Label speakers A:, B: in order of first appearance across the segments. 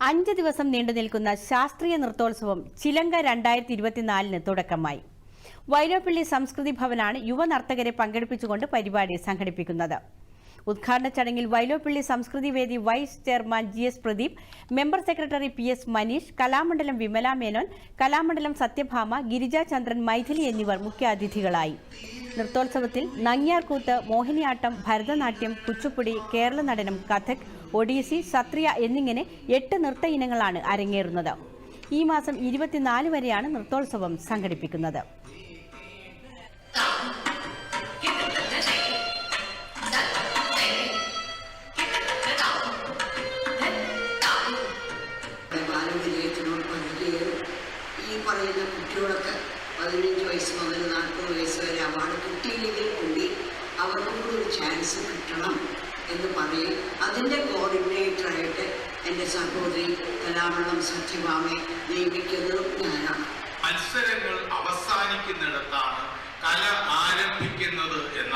A: 5 ദിവസം നീണ്ടുനിൽക്കുന്ന ശാസ്ത്രീയ നൃത്തോത്സവം ചിലങ്ക 2024 തുടക്കമായി. വൈലോപ്പിള്ളി സംസ്കൃതി ഭവനാണ് യുവനർത്തകരെ പങ്കെടുപ്പിച്ചുകൊണ്ട് പരിപാടി സംഘടിപ്പിക്കുന്നത്. ഉദ്ഘാടന ചടങ്ങിൽ Vyloppilly Samskriti Vedi vice chairman GS Pradeep, member secretary PS Maneesh, Kalamandalam Vimala Menon, Kalamandalam Sathyabhama, Girijachandran, Mythili എന്നിവർ മുഖ്യാതിഥികളായി. നൃത്തോത്സവത്തിൽ നങ്ങ്യാർകൂത്ത്, മോഹിനിയാട്ടം, ഭരതനാട്യം, കുച്ചുപ്പുടി, കേരള നടനം, കഥക്, ഒഡീസി, സത്രിയ എന്നിങ്ങനെ 8 നൃത്ത ഇനങ്ങളാണ് അരങ്ങേറുന്നത്. ഈ മാസം 24 വരെയാണ് നൃത്തോത്സവം സംഘടിപ്പിക്കുന്നത്.
B: ഈ പറയുന്ന കുട്ടികളൊക്കെ 15 വയസ്സ് മുതൽ 40 വയസ്സ് വരെ അവാർഡ് കിട്ടിയില്ലെങ്കിൽ കൂടി അവർക്കും കൂടി ഒരു ചാൻസ് കിട്ടണം എന്ന് പറയും. അതിൻ്റെ കോർഡിനേറ്ററായിട്ട് എൻ്റെ സഹോദരി കലാമണ്ഡലം സത്യഭാമയെ നിയമിക്കുന്നതും ഞാനാണ്.
C: മത്സരങ്ങൾ അവസാനിക്കുന്നിടത്താണ് കല ആരംഭിക്കുന്നത് എന്ന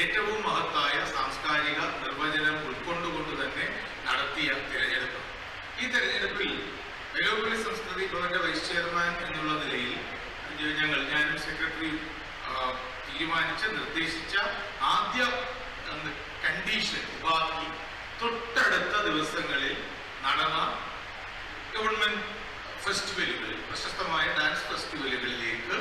C: ഏറ്റവും മഹത്തായ സാംസ്കാരിക നിർവചനം ഉൾക്കൊണ്ടുകൊണ്ട് തന്നെ നടത്തിയ തിരഞ്ഞെടുപ്പ്. ഈ തെരഞ്ഞെടുപ്പിൽ വൈലോപ്പിള്ളി സംസ്കൃതി ഭവന്റെ വൈസ് ചെയർമാൻ എന്നുള്ള നിലയിൽ ഞാനും സെക്രട്ടറിയും തീരുമാനിച്ച് നിർദ്ദേശിച്ച ആദ്യ കണ്ടീഷൻ ഉപാധി തൊട്ടടുത്ത ദിവസങ്ങളിൽ നടന്ന ഗവൺമെന്റ് ഫെസ്റ്റിവലുകളിൽ, പ്രശസ്തമായ ഡാൻസ് ഫെസ്റ്റിവലുകളിലേക്ക്